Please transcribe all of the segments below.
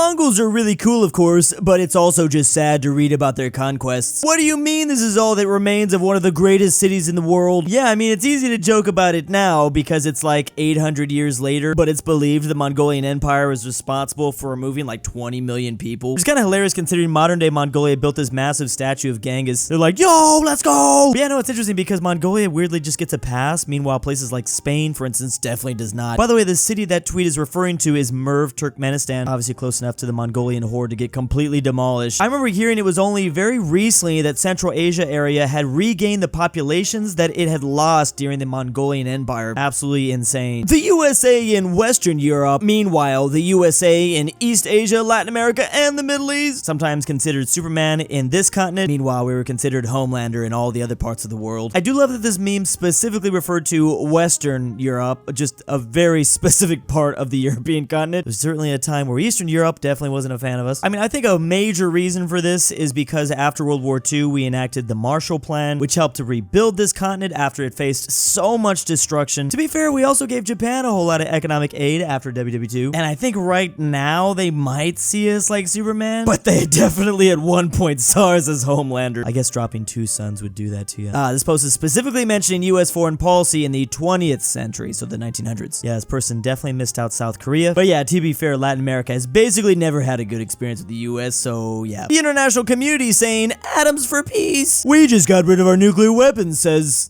Mongols are really cool, of course, but it's also just sad to read about their conquests. What do you mean this is all that remains of one of the greatest cities in the world? Yeah, I mean, it's easy to joke about it now because it's like 800 years later, but it's believed the Mongolian Empire was responsible for removing like 20 million people. It's kind of hilarious considering modern day Mongolia built this massive statue of Genghis. They're like, yo, let's go! But yeah, no, it's interesting because Mongolia weirdly just gets a pass. Meanwhile, places like Spain, for instance, definitely does not. By the way, the city that tweet is referring to is Merv, Turkmenistan, obviously close enough to the Mongolian horde to get completely demolished. I remember hearing it was only very recently that Central Asia area had regained the populations that it had lost during the Mongolian Empire. Absolutely insane. The USA in Western Europe, meanwhile, the USA in East Asia, Latin America, and the Middle East, sometimes considered Superman in this continent. Meanwhile, we were considered Homelander in all the other parts of the world. I do love that this meme specifically referred to Western Europe, just a very specific part of the European continent. There's certainly a time where Eastern Europe definitely wasn't a fan of us. I mean, I think a major reason for this is because after World War II, we enacted the Marshall Plan, which helped to rebuild this continent after it faced so much destruction. To be fair, we also gave Japan a whole lot of economic aid after WW2, and I think right now they might see us like Superman, but they definitely at one point saw us as Homelander. I guess dropping 2 sons would do that to you. This post is specifically mentioning U.S. foreign policy in the 20th century, so the 1900s. Yeah, this person definitely missed out South Korea, but yeah, to be fair, Latin America has basically never had a good experience with the U.S., so yeah. The international community saying, atoms for peace. We just got rid of our nuclear weapons, says,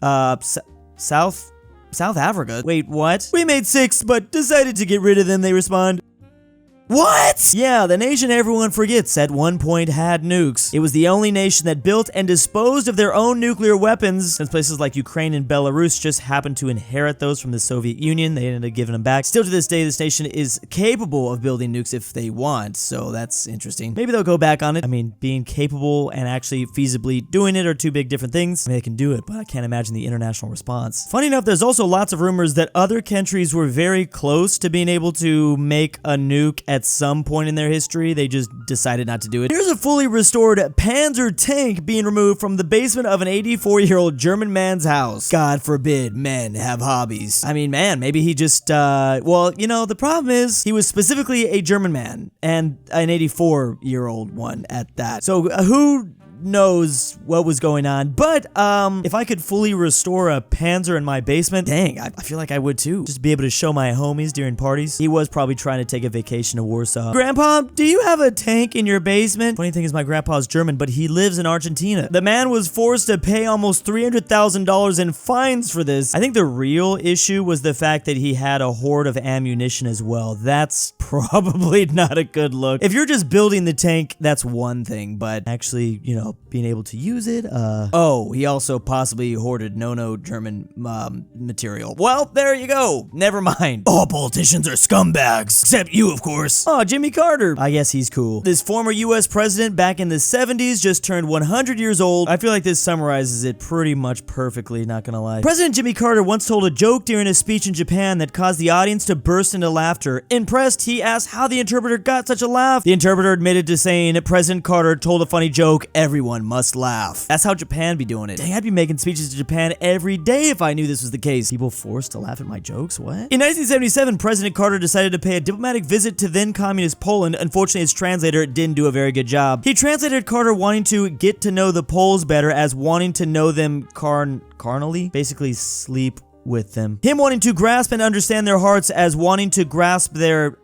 South Africa? Wait, what? We made 6, but decided to get rid of them, they respond. What? Yeah, the nation everyone forgets at one point had nukes. It was the only nation that built and disposed of their own nuclear weapons, since places like Ukraine and Belarus just happened to inherit those from the Soviet Union. They ended up giving them back. Still to this day, this nation is capable of building nukes if they want, so that's interesting. Maybe they'll go back on it. I mean, being capable and actually feasibly doing it are two big different things. I mean, they can do it, but I can't imagine the international response. Funny enough, there's also lots of rumors that other countries were very close to being able to make a nuke at some point in their history. They just decided not to do it. Here's a fully restored Panzer Tank being removed from the basement of an 84-year-old German man's house. God forbid men have hobbies. I mean, man, maybe he just, well, you know, the problem is he was specifically a German man and an 84-year-old one at that. So who knows what was going on, but if I could fully restore a Panzer in my basement, dang, I feel like I would too. Just be able to show my homies during parties. He was probably trying to take a vacation to Warsaw. Grandpa, do you have a tank in your basement? Funny thing is my grandpa's German, but he lives in Argentina. The man was forced to pay almost $300,000 in fines for this. I think the real issue was the fact that he had a hoard of ammunition as well. That's probably not a good look. If you're just building the tank, that's one thing, but actually, you know, being able to use it, oh, he also possibly hoarded no German, material. Well, there you go. Never mind. All politicians are scumbags. Except you, of course. Oh, Jimmy Carter. I guess he's cool. This former US president back in the 70s just turned 100 years old. I feel like this summarizes it pretty much perfectly, not gonna lie. President Jimmy Carter once told a joke during a speech in Japan that caused the audience to burst into laughter. Impressed, he asked how the interpreter got such a laugh. The interpreter admitted to saying President Carter told a funny joke, everyone must laugh. That's how Japan be doing it. Dang, I'd be making speeches to Japan every day if I knew this was the case. People forced to laugh at my jokes? What? In 1977, President Carter decided to pay a diplomatic visit to then communist Poland. Unfortunately, his translator didn't do a very good job. He translated Carter wanting to get to know the Poles better as wanting to know them carnally, basically sleep with them. Him wanting to grasp and understand their hearts as wanting to grasp their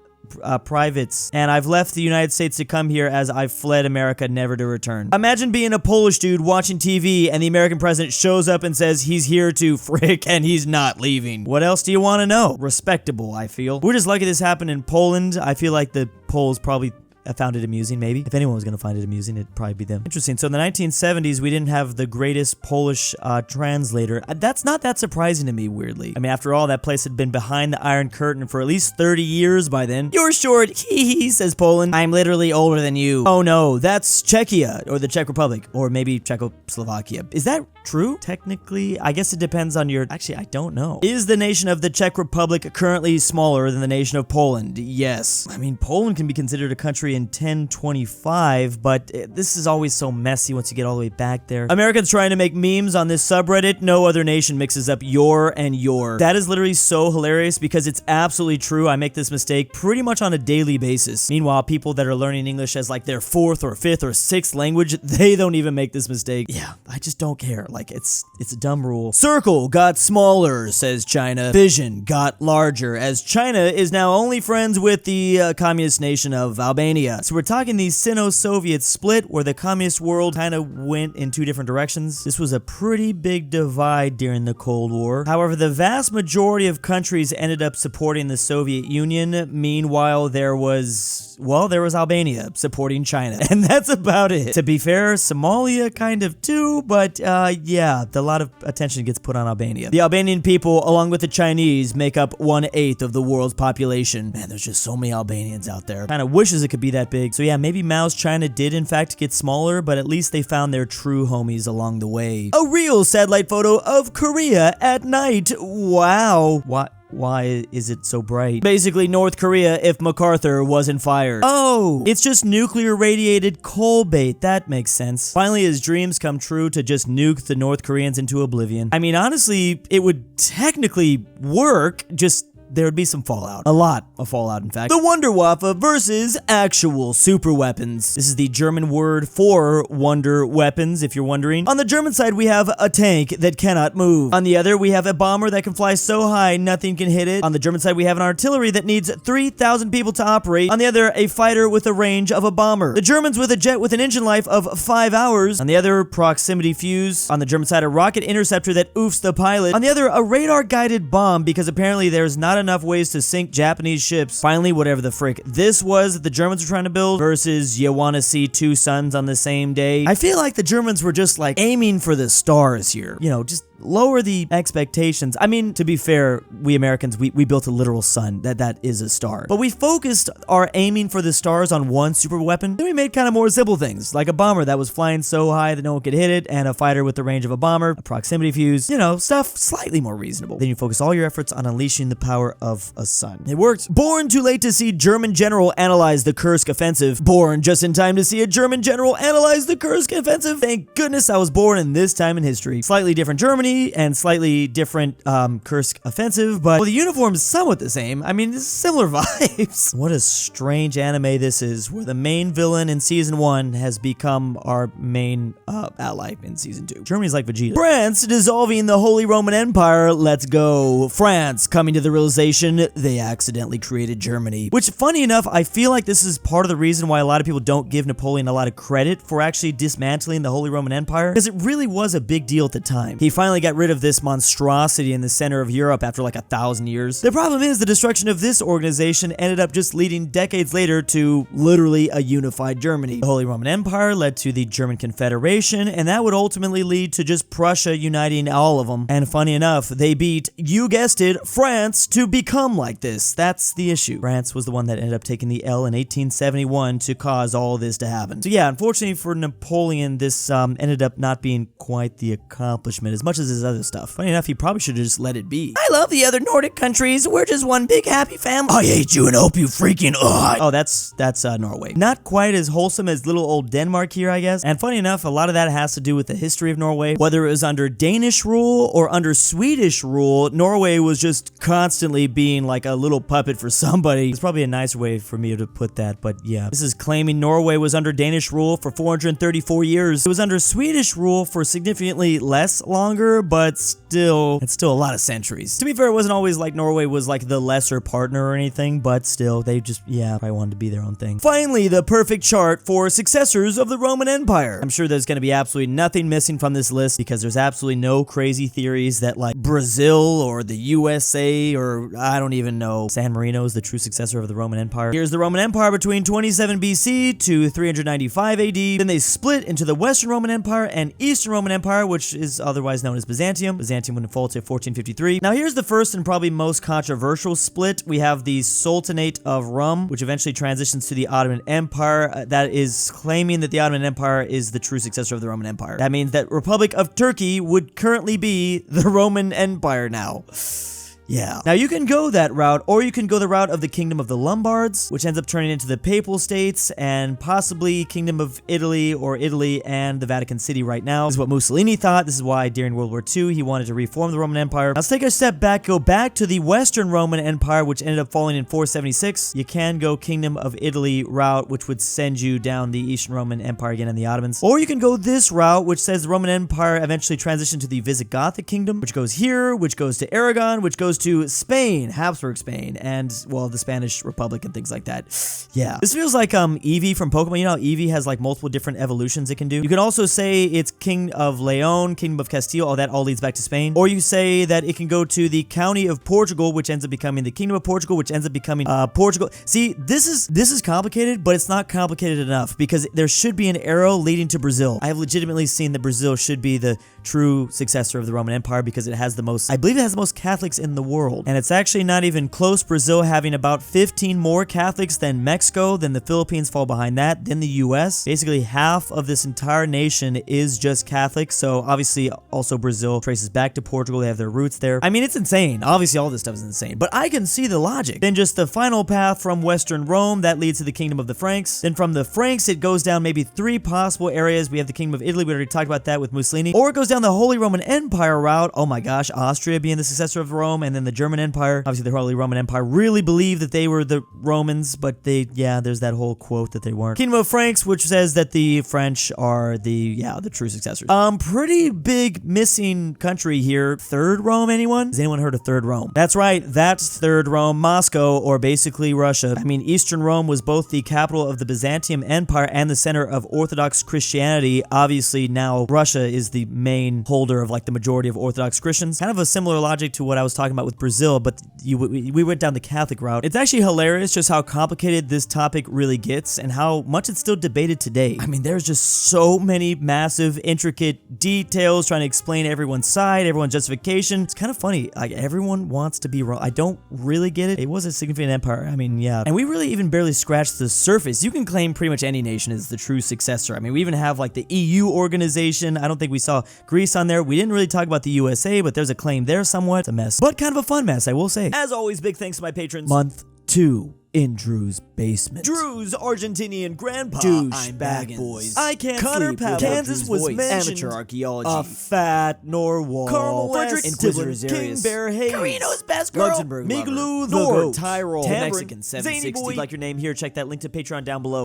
privates. And I've left the United States to come here as I've fled America never to return. Imagine being a Polish dude watching TV and the American president shows up and says he's here to frick and he's not leaving. What else do you want to know? Respectable, I feel. We're just lucky this happened in Poland. I feel like the Poles probably found it amusing, maybe. If anyone was going to find it amusing, it'd probably be them. Interesting. So in the 1970s, we didn't have the greatest Polish translator. That's not that surprising to me, weirdly. I mean, after all, that place had been behind the Iron Curtain for at least 30 years by then. You're short, hee, says Poland. I'm literally older than you. Oh no, that's Czechia, or the Czech Republic, or maybe Czechoslovakia. Is that true? Technically, I guess it depends on your... Actually, I don't know. Is the nation of the Czech Republic currently smaller than the nation of Poland? Yes. I mean, Poland can be considered a country in 1025, but this is always so messy once you get all the way back there. Americans trying to make memes on this subreddit. No other nation mixes up your and your. That is literally so hilarious because it's absolutely true. I make this mistake pretty much on a daily basis. Meanwhile, people that are learning English as like their 4th or 5th or 6th language, they don't even make this mistake. Yeah, I just don't care. Like, it's a dumb rule. Circle got smaller, says China. Vision got larger, as China is now only friends with the communist nation of Albania. So we're talking the Sino-Soviet split where the communist world kind of went in 2 different directions. This was a pretty big divide during the Cold War. However, the vast majority of countries ended up supporting the Soviet Union. Meanwhile, there was Albania supporting China, and that's about it. To be fair, Somalia kind of too, but yeah, a lot of attention gets put on Albania. The Albanian people, along with the Chinese, make up 1/8 of the world's population. Man, there's just so many Albanians out there. Kind of wishes it could be that big. So yeah, maybe Mao's China did in fact get smaller, but at least they found their true homies along the way. A real satellite photo of Korea at night. Wow. Why is it so bright? Basically, North Korea if MacArthur wasn't fired. Oh, it's just nuclear radiated coal bait. That makes sense. Finally, his dreams come true to just nuke the North Koreans into oblivion. I mean, honestly, it would technically work, just there would be some fallout. A lot of fallout, in fact. The Wunderwaffe versus actual super weapons. This is the German word for wonder weapons, if you're wondering. On the German side, we have a tank that cannot move. On the other, we have a bomber that can fly so high nothing can hit it. On the German side, we have an artillery that needs 3,000 people to operate. On the other, a fighter with the range of a bomber. The Germans with a jet with an engine life of 5 hours. On the other, proximity fuse. On the German side, a rocket interceptor that oofs the pilot. On the other, a radar-guided bomb, because apparently there's not enough ways to sink Japanese ships. Finally, whatever the frick this was that the Germans were trying to build versus you want to see 2 suns on the same day. I feel like the Germans were just like aiming for the stars here. You know, just lower the expectations. I mean, to be fair, we Americans, we built a literal sun. That is a star. But we focused our aiming for the stars on one super weapon. Then we made kind of more simple things, like a bomber that was flying so high that no one could hit it, and a fighter with the range of a bomber, a proximity fuse, you know, stuff slightly more reasonable. Then you focus all your efforts on unleashing the power of a sun. It worked. Born too late to see German general analyze the Kursk offensive. Born just in time to see a German general analyze the Kursk offensive. Thank goodness I was born in this time in history. Slightly different Germany, and slightly different Kursk offensive, but well, the uniform is somewhat the same. I mean, it's similar vibes. What a strange anime this is, where the main villain in season 1 has become our main ally in season 2. Germany's like Vegeta. France dissolving the Holy Roman Empire. Let's go. France coming to the realization they accidentally created Germany. Which, funny enough, I feel like this is part of the reason why a lot of people don't give Napoleon a lot of credit for actually dismantling the Holy Roman Empire, because it really was a big deal at the time. He finally got rid of this monstrosity in the center of Europe after like 1,000 years. The problem is the destruction of this organization ended up just leading decades later to literally a unified Germany. The Holy Roman Empire led to the German Confederation, and that would ultimately lead to just Prussia uniting all of them. And funny enough, they beat, you guessed it, France to become like this. That's the issue. France was the one that ended up taking the L in 1871 to cause all this to happen. So yeah, unfortunately for Napoleon, this ended up not being quite the accomplishment as much as his other stuff. Funny enough, he probably should have just let it be. I love the other Nordic countries. We're just one big happy family. I hate you and hope you freaking Oh, that's Norway. Not quite as wholesome as little old Denmark here, I guess. And funny enough, a lot of that has to do with the history of Norway. Whether it was under Danish rule or under Swedish rule, Norway was just constantly being like a little puppet for somebody. It's probably a nicer way for me to put that, but yeah. This is claiming Norway was under Danish rule for 434 years. It was under Swedish rule for significantly less longer, but it's still a lot of centuries. To be fair, it wasn't always like Norway was like the lesser partner or anything, but still, they just, yeah, probably wanted to be their own thing. Finally, the perfect chart for successors of the Roman Empire. I'm sure there's going to be absolutely nothing missing from this list because there's absolutely no crazy theories that like Brazil or the USA or I don't even know, San Marino is the true successor of the Roman Empire. Here's the Roman Empire between 27 BC to 395 AD. Then they split into the Western Roman Empire and Eastern Roman Empire, which is otherwise known as Byzantium. Byzantium would fall to 1453. Now here's the first and probably most controversial split. We have the Sultanate of Rum, which eventually transitions to the Ottoman Empire. That is claiming that the Ottoman Empire is the true successor of the Roman Empire. That means that Republic of Turkey would currently be the Roman Empire now. Yeah. Now you can go that route, or you can go the route of the Kingdom of the Lombards, which ends up turning into the Papal States, and possibly Kingdom of Italy, or Italy and the Vatican City right now. This is what Mussolini thought. This is why during World War II he wanted to reform the Roman Empire. Now let's take a step back, go back to the Western Roman Empire, which ended up falling in 476. You can go Kingdom of Italy route, which would send you down the Eastern Roman Empire again and the Ottomans. Or you can go this route, which says the Roman Empire eventually transitioned to the Visigothic Kingdom, which goes here, which goes to Aragon, which goes to Spain, Habsburg Spain, and, well, the Spanish Republic and things like that. Yeah. This feels like Eevee from Pokemon. You know how Eevee has like multiple different evolutions it can do? You can also say it's King of Leon, Kingdom of Castile, all that all leads back to Spain. Or you say that it can go to the County of Portugal, which ends up becoming the Kingdom of Portugal, which ends up becoming Portugal. See, this is complicated, but it's not complicated enough because there should be an arrow leading to Brazil. I have legitimately seen that Brazil should be the true successor of the Roman Empire because it has the most, I believe it has the most Catholics in the world. And it's actually not even close. Brazil having about 15 more Catholics than Mexico, then the Philippines fall behind that, then the US. Basically half of this entire nation is just Catholic. So obviously also Brazil traces back to Portugal. They have their roots there. I mean, it's insane. Obviously all this stuff is insane, but I can see the logic. Then just the final path from Western Rome, that leads to the Kingdom of the Franks. Then from the Franks, it goes down maybe 3 possible areas. We have the Kingdom of Italy. We already talked about that with Mussolini. Or it goes down the Holy Roman Empire route. Oh my gosh, Austria being the successor of Rome, and then the German Empire. Obviously the Holy Roman Empire really believed that they were the Romans, but yeah, there's that whole quote that they weren't. Kingdom of Franks, which says that the French are the true successors. Pretty big missing country here. Third Rome, anyone? Has anyone heard of Third Rome? That's right, that's Third Rome, Moscow, or basically Russia. I mean, Eastern Rome was both the capital of the Byzantium Empire and the center of Orthodox Christianity. Obviously now Russia is the main holder of like the majority of Orthodox Christians. Kind of a similar logic to what I was talking about with Brazil, but we went down the Catholic route. It's actually hilarious just how complicated this topic really gets and how much it's still debated today. I mean, there's just so many massive, intricate details trying to explain everyone's side, everyone's justification. It's kind of funny. Like, everyone wants to be wrong. I don't really get it. It was a significant empire. I mean, yeah. And we really even barely scratched the surface. You can claim pretty much any nation is the true successor. I mean, we even have like the EU organization. I don't think we saw Greece on there. We didn't really talk about the USA, but there's a claim there somewhat. It's a mess, but kind of a fun mess, I will say. As always, big thanks to my patrons. Month 2 in Drew's basement. Drew's Argentinian Grandpa. DOOCHBAGGINS. Boys. I can't sleep. Kansas was mentioned. Amateur Archaeology. aPhatNarwhal. Carmel Tibblin. KingBearHaze. KirinoIsBestGirl. Mgmluthegoat. Tyrol. Tambre. Mexican 760. Like your name here. Check that link to Patreon down below.